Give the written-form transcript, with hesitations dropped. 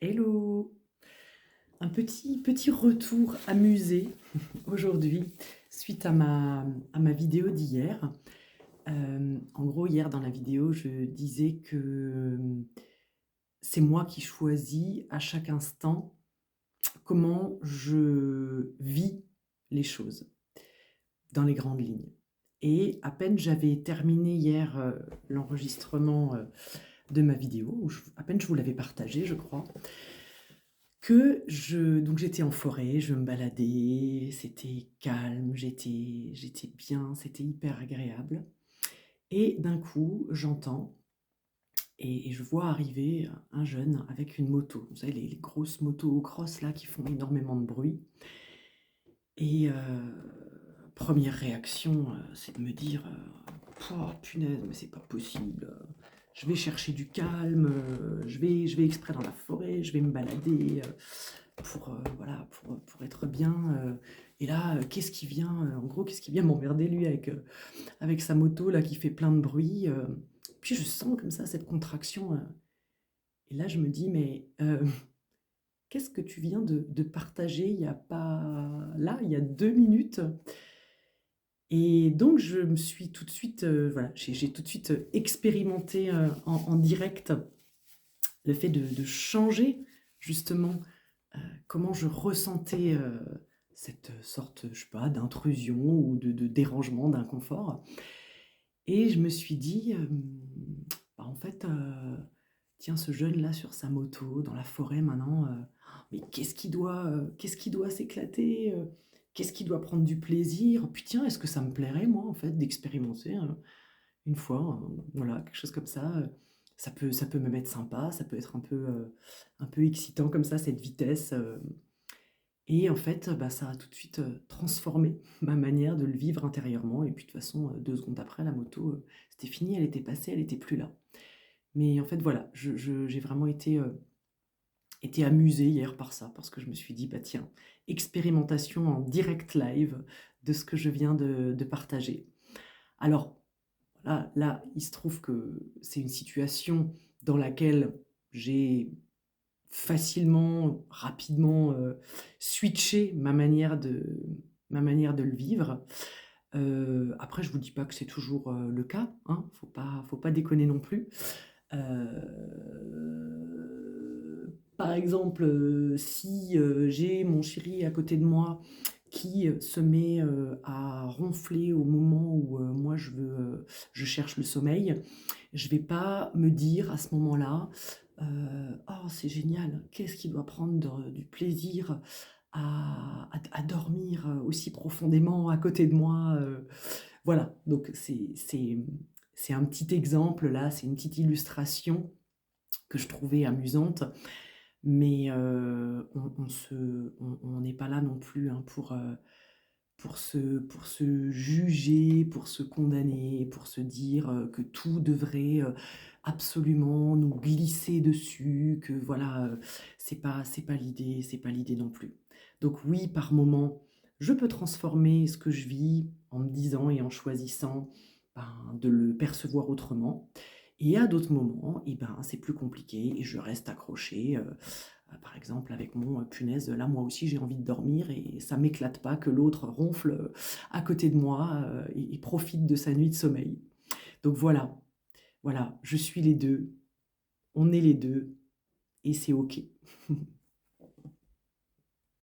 Hello! Un petit retour amusé aujourd'hui suite à ma vidéo d'hier. En gros, hier dans la vidéo, je disais que c'est moi qui choisis à chaque instant comment je vis les choses dans les grandes lignes. Et à peine j'avais terminé hier l'enregistrement de ma vidéo, à peine je vous l'avais partagé, je crois, donc j'étais en forêt, je me baladais, c'était calme, j'étais bien, c'était hyper agréable. Et d'un coup, j'entends et je vois arriver un jeune avec une moto. Vous savez, les grosses motos au cross là qui font énormément de bruit. Et première réaction, c'est de me dire pouah, punaise, mais c'est pas possible. Je vais chercher du calme, je vais exprès dans la forêt, je vais me balader voilà, pour être bien. Et là, qu'est-ce qui vient, en gros, qu'est-ce qui vient m'emmerder lui avec sa moto là qui fait plein de bruit. Puis je sens comme ça cette contraction. Et là, je me dis, mais qu'est-ce que tu viens de partager il y a pas là, il y a 2 minutes? Et donc, je me suis tout de suite, voilà, j'ai tout de suite expérimenté en direct le fait de changer justement comment je ressentais cette sorte, je sais pas, d'intrusion ou de dérangement, d'inconfort. Et je me suis dit, bah, en fait, tiens, ce jeune-là sur sa moto, dans la forêt maintenant, mais qu'est-ce qui doit s'éclater, qu'est-ce qui doit prendre du plaisir? Puis tiens, est-ce que ça me plairait, moi, en fait, d'expérimenter une fois, voilà, quelque chose comme ça. Ça peut même être sympa, ça peut être un peu excitant comme ça, cette vitesse. Et en fait, bah, ça a tout de suite transformé ma manière de le vivre intérieurement. Et puis de toute façon, 2 secondes après, la moto, c'était fini, elle était passée, elle était plus là. Mais en fait, voilà, j'ai vraiment été amusée hier par ça, parce que je me suis dit, bah tiens, expérimentation en direct live de ce que je viens de partager. Alors, là, il se trouve que c'est une situation dans laquelle j'ai facilement, rapidement switché ma manière de le vivre. Après, je vous dis pas que c'est toujours le cas, hein, faut pas déconner non plus. Par exemple, si j'ai mon chéri à côté de moi qui se met à ronfler au moment où moi je cherche le sommeil, je vais pas me dire à ce moment-là, oh c'est génial, qu'est-ce qui doit prendre du plaisir à dormir aussi profondément à côté de moi. Voilà, donc c'est un petit exemple là, c'est une petite illustration que je trouvais amusante, mais on n'est pas là non plus hein, pour se juger, pour se condamner, pour se dire que tout devrait absolument nous glisser dessus, que voilà, c'est pas l'idée, c'est pas l'idée non plus. Donc oui, par moment, je peux transformer ce que je vis en me disant et en choisissant ben, de le percevoir autrement. Et à d'autres moments, eh ben, c'est plus compliqué et je reste accrochée. Par exemple, avec mon punaise, là, moi aussi, j'ai envie de dormir et ça m'éclate pas que l'autre ronfle à côté de moi et profite de sa nuit de sommeil. Donc voilà, voilà, je suis les deux, on est les deux et c'est OK.